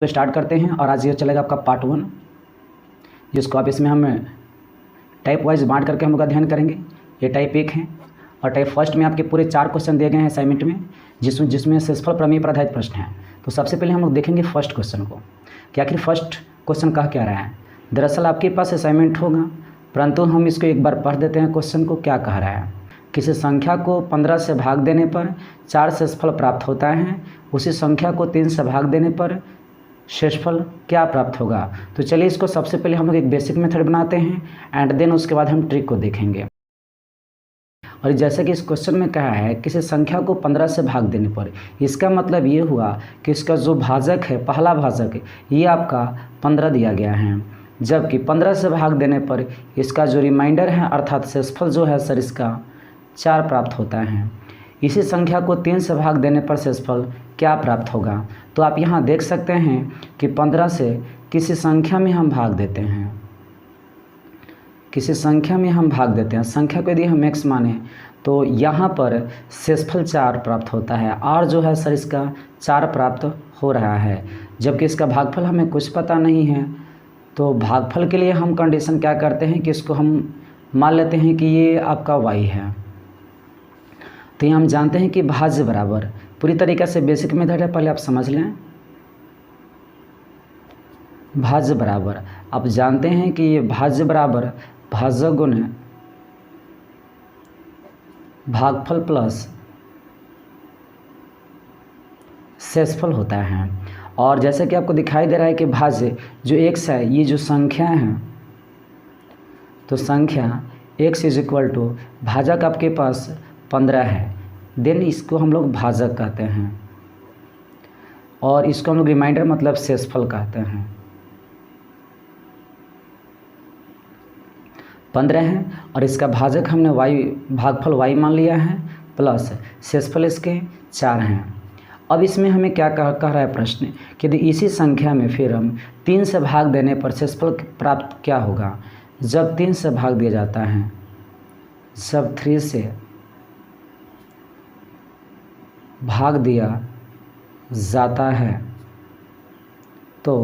तो स्टार्ट करते हैं और आज ये चलेगा आपका पार्ट 1, जिसको आप इसमें हम टाइप वाइज बांट करके हम लोग अध्ययन करेंगे। ये टाइप 1 है और टाइप फर्स्ट में आपके पूरे 4 क्वेश्चन दिए गए हैं असाइनमेंट में, जिसमें शेषफल प्रमेय पर आधारित प्रश्न है। तो सबसे पहले हम लोग देखेंगे फर्स्ट क्वेश्चन को कि आखिर फर्स्ट क्वेश्चन कह क्या रहा है। दरअसल आपके पास असाइनमेंट होगा, परंतु हम इसको एक बार पढ़ देते हैं। क्वेश्चन को क्या कह रहा है, किसी संख्या को 15 से भाग देने पर 4 शेषफल प्राप्त होता है, उसी संख्या को 3 से भाग देने पर शेषफल क्या प्राप्त होगा। तो चलिए इसको सबसे पहले हम लोग एक बेसिक मेथड बनाते हैं एंड देन उसके बाद हम ट्रिक को देखेंगे। और जैसे कि इस क्वेश्चन में कहा है किसी संख्या को 15 से भाग देने पर, इसका मतलब ये हुआ कि इसका जो भाजक है, पहला भाजक, ये आपका 15 दिया गया है, जबकि 15 से भाग देने पर इसका जो रिमाइंडर है अर्थात शेषफल जो है सर इसका 4 प्राप्त होता है। इसी संख्या को 3 से भाग देने पर शेषफल क्या प्राप्त होगा। तो आप यहाँ देख सकते हैं कि 15 से किसी संख्या में हम भाग देते हैं, किसी संख्या में हम भाग देते हैं, संख्या को यदि हम x माने तो यहाँ पर शेषफल 4 प्राप्त होता है और जो है सर इसका 4 प्राप्त हो रहा है, जबकि इसका भागफल हमें कुछ पता नहीं है। तो भागफल के लिए हम कंडीशन क्या करते हैं कि इसको हम मान लेते हैं कि ये आपका y है। तो ये हम जानते हैं कि भाज्य बराबर, पूरी तरीक़े से बेसिक मेथड है, पहले आप समझ लें। भाज्य बराबर आप जानते हैं कि ये भाज्य बराबर भाजक गुण भागफल प्लस शेषफल होता है। और जैसे कि आपको दिखाई दे रहा है कि भाज्य जो x है, ये जो संख्या है, तो संख्या x इज इक्वल टू भाजक आपके पास 15 है, देन इसको हम लोग भाजक कहते हैं और इसको हम लोग रिमाइंडर मतलब शेषफल कहते हैं। 15 है और इसका भाजक हमने भागफल y मान लिया है, प्लस शेषफल इसके 4 हैं। अब इसमें हमें क्या कह रहा है प्रश्न कि यदि इसी संख्या में फिर हम 3 से भाग देने पर शेषफल प्राप्त क्या होगा। जब 3 से भाग दिया जाता है, जब 3 से भाग दिया जाता है तो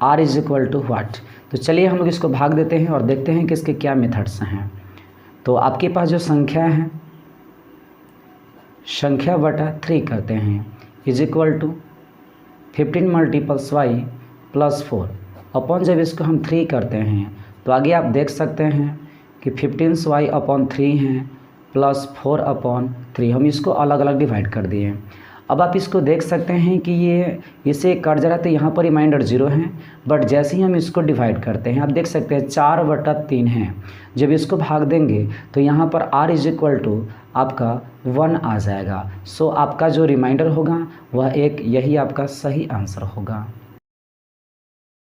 r इज इक्वल टू वाट। तो चलिए हम लोग इसको भाग देते हैं और देखते हैं कि इसके क्या मेथड्स हैं। तो आपके पास जो संख्या है, संख्या बटा 3 करते हैं is equal to 15 multiples y plus 4 upon, जब इसको हम 3 करते हैं तो आगे आप देख सकते हैं कि 15y अपॉन 3 हैं प्लस 4 अपॉन 3, हम इसको अलग अलग डिवाइड कर दिए। अब आप इसको देख सकते हैं कि ये इसे कट जा रहा है तो यहाँ पर रिमाइंडर 0 है, बट जैसे ही हम इसको डिवाइड करते हैं आप देख सकते हैं 4/3 है। जब इसको भाग देंगे तो यहाँ पर r इज इक्वल टू आपका 1 आ जाएगा। सो आपका जो रिमाइंडर होगा वह 1, यही आपका सही आंसर होगा।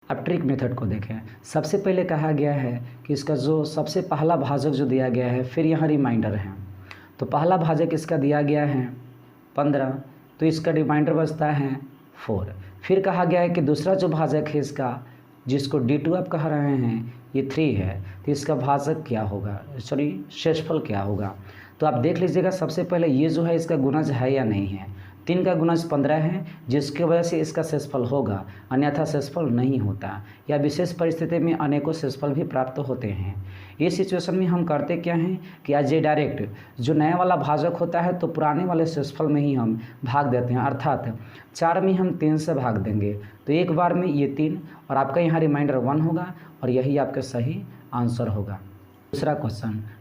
अब ट्रिक मेथड को देखें। सबसे पहले कहा गया है कि इसका जो सबसे पहला भाजक जो दिया गया है, फिर यहाँ रिमाइंडर है, तो पहला भाजक इसका दिया गया है 15, तो इसका रिमाइंडर बचता है 4। फिर कहा गया है कि दूसरा जो भाजक है इसका, जिसको D2 आप कह रहे हैं, ये 3 है, तो इसका भाजक क्या होगा, सॉरी शेषफल क्या होगा। तो आप देख लीजिएगा सबसे पहले ये जो है इसका गुणज है या नहीं है। 3 का गुणज 15 है, जिसकी वजह से इसका शेषफल होगा, अन्यथा शेषफल नहीं होता। या विशेष परिस्थिति में अनेकों शेषफल भी प्राप्त होते हैं। इस सिचुएशन में हम करते क्या हैं कि आज ये डायरेक्ट जो नया वाला भाजक होता है तो पुराने वाले शेषफल में ही हम भाग देते हैं, अर्थात 4 में हम 3 से भाग देंगे तो एक बार में ये 3 और आपका यहाँ रिमाइंडर 1 होगा और यही आपका सही आंसर होगा।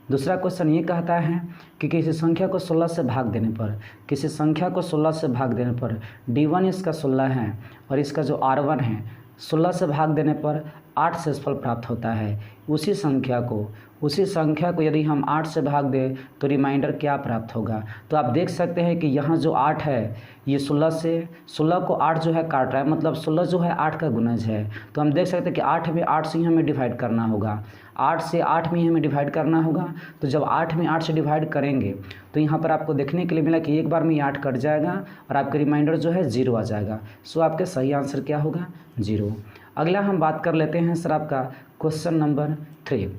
दूसरा क्वेश्चन ये कहता है कि किसी संख्या को 16 से भाग देने पर, किसी संख्या को 16 से भाग देने पर D1 इसका 16 है और इसका जो R1 है 16 से भाग देने पर 8 शेषफल प्राप्त होता है। उसी संख्या को यदि हम 8 से भाग दें तो रिमाइंडर क्या प्राप्त होगा। तो आप देख सकते हैं कि यहाँ जो 8 है ये 16 को 8 जो है काट रहा है, मतलब 16 जो है 8 का गुणज है। तो हम देख सकते हैं कि 8 में 8 से ही हमें डिवाइड करना होगा, 8 से 8 में ही हमें डिवाइड करना होगा। तो जब 8 में 8 से डिवाइड करेंगे तो यहाँ पर आपको देखने के लिए मिला कि एक बार में 8 कट जाएगा और आपका रिमाइंडर जो है 0 आ जाएगा। सो आपका सही आंसर क्या होगा, 0। अगला हम बात कर लेते हैं सर आपका क्वेश्चन नंबर 3।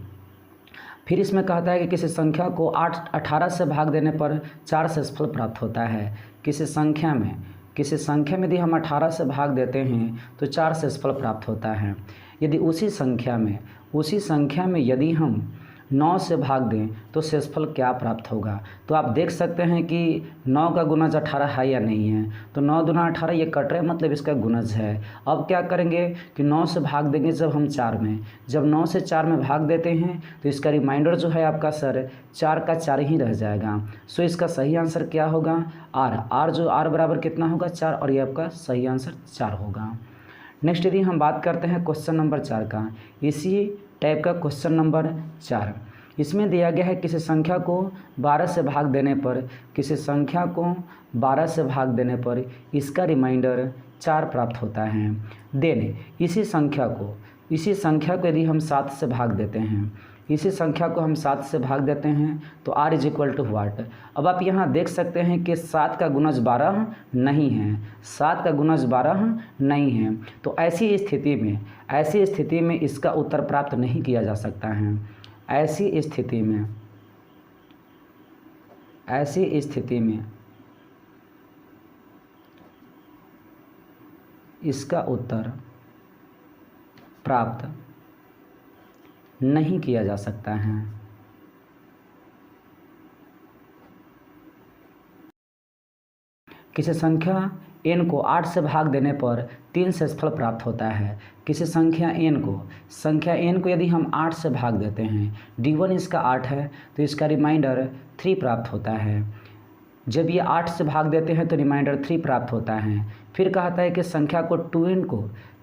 फिर इसमें कहता है कि किसी संख्या को 18 से भाग देने पर 4 शेषफल प्राप्त होता है। किसी संख्या में किसी संख्या में यदि हम 18 से भाग देते हैं तो 4 शेषफल प्राप्त होता है। यदि उसी संख्या में यदि हम 9 से भाग दें तो शेषफल क्या प्राप्त होगा। तो आप देख सकते हैं कि 9 का गुणज 18 है या नहीं है। तो 9 दूना 18 ये कट रहा है, मतलब इसका गुणज है। अब क्या करेंगे कि 9 से भाग देंगे जब हम 4 में, जब 9 से 4 में भाग देते हैं तो इसका रिमाइंडर जो है आपका सर 4 का 4 ही रह जाएगा। सो इसका सही आंसर क्या होगा, आर जो आर बराबर कितना होगा 4, और ये आपका सही आंसर 4 होगा। नेक्स्ट यदि हम बात करते हैं क्वेश्चन नंबर 4 का, इसी टाइप का क्वेश्चन नंबर 4, इसमें दिया गया है किसी संख्या को 12 से भाग देने पर इसका रिमाइंडर 4 प्राप्त होता है। देन इसी संख्या को यदि हम 7 से भाग देते हैं तो r is equal to what. अब आप यहाँ देख सकते हैं कि 7 का गुणज 12 नहीं है, तो ऐसी स्थिति में इसका उत्तर प्राप्त नहीं किया जा सकता है। ऐसी स्थिति में इसका उत्तर प्राप्त नहीं किया जा सकता है। किसी संख्या n को 8 से भाग देने पर 3 शेषफल प्राप्त होता है। किसी संख्या n को यदि हम 8 से भाग देते हैं, d1 इसका 8 है तो इसका रिमाइंडर 3 प्राप्त होता है। जब ये 8 से भाग देते हैं तो रिमाइंडर 3 प्राप्त होता है। फिर कहता है कि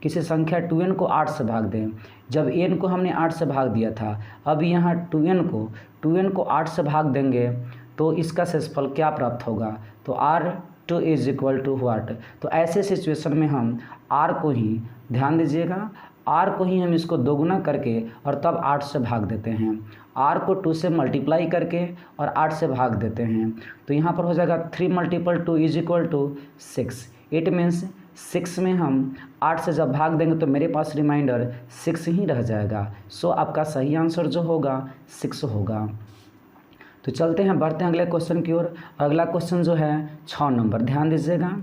किसी संख्या 2n को 8 से भाग दें। जब n को हमने 8 से भाग दिया था, अब यहाँ 2n को 8 से भाग देंगे तो इसका शेषफल क्या प्राप्त होगा, तो r2 is equal to what. तो ऐसे सिचुएशन में हम r को ही, ध्यान दीजिएगा, r को ही हम इसको दोगुना करके और तब 8 से भाग देते हैं। r को 2 से मल्टीप्लाई करके और 8 से भाग देते हैं। तो यहाँ पर हो जाएगा 3 × 2 is equal to 6। It means 6 में हम 8 से जब भाग देंगे तो मेरे पास रिमाइंडर 6 ही रह जाएगा। सो आपका सही आंसर जो होगा 6 होगा। तो चलते हैं, बढ़ते हैं अगले क्वेश्चन की ओर। अगला क्वेश्चन जो है 6 नंबर, ध्यान दीजिएगा।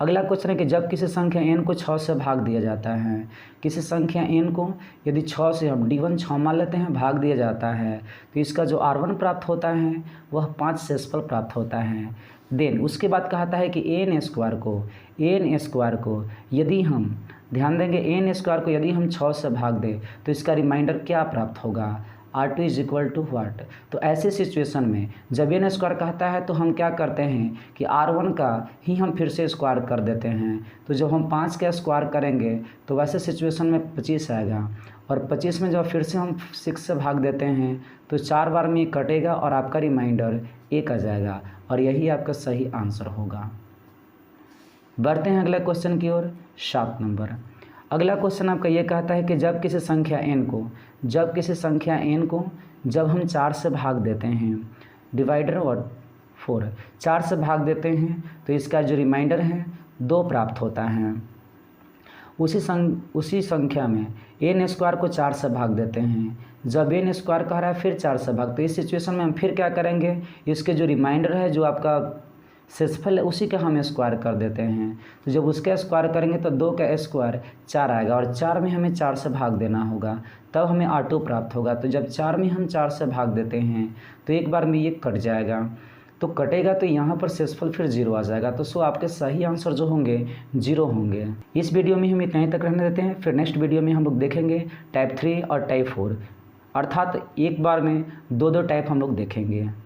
अगला क्वेश्चन है कि जब किसी संख्या n को 6 से भाग दिया जाता है, किसी संख्या n को यदि 6 से हम d1 6 मान लेते हैं, भाग दिया जाता है, तो इसका जो r1 प्राप्त होता है वह 5 शेषफल प्राप्त होता है। देन उसके बाद कहता है कि n स्क्वायर को यदि हम, ध्यान देंगे, n स्क्वायर को यदि हम 6 से भाग दें तो इसका रिमाइंडर क्या प्राप्त होगा, r2 is equal to what. तो ऐसे सिचुएशन में जब n स्क्वायर कहता है तो हम क्या करते हैं कि r1 का ही हम फिर से स्क्वायर कर देते हैं। तो जब हम 5 का स्क्वायर करेंगे तो वैसे सिचुएशन में 25 आएगा, और 25 में जब फिर से हम 6 से भाग देते हैं तो 4 बार में कटेगा और आपका रिमाइंडर 1 आ जाएगा, और यही आपका सही आंसर होगा। बढ़ते हैं अगले क्वेश्चन की ओर, 7 नंबर। अगला क्वेश्चन आपका ये कहता है कि जब किसी संख्या n को जब हम 4 से भाग देते हैं, डिवाइडर और 4 4 से भाग देते हैं तो इसका जो रिमाइंडर है 2 प्राप्त होता है। उसी संख्या में n स्क्वायर को 4 से भाग देते हैं, जब n स्क्वायर कह रहा है फिर 4 से भाग, तो इस सिचुएशन में हम फिर क्या करेंगे, इसके जो रिमाइंडर है, जो आपका शेषफल है, उसी का हम स्क्वायर कर देते हैं। तो जब उसका स्क्वायर करेंगे तो 2 का स्क्वायर 4 आएगा, और 4 में हमें 4 से भाग देना होगा, तब हमें r2 प्राप्त होगा। तो जब 4 में हम 4 से भाग देते हैं तो एक बार में ये कट जाएगा, तो कटेगा तो यहाँ पर शेषफल फिर 0 आ जाएगा। तो सो आपके सही आंसर जो होंगे 0 होंगे। इस वीडियो में हम इतना ही तक रहने देते हैं, फिर नेक्स्ट वीडियो में हम लोग देखेंगे टाइप 3 और टाइप 4, अर्थात एक बार में 2 टाइप हम लोग देखेंगे।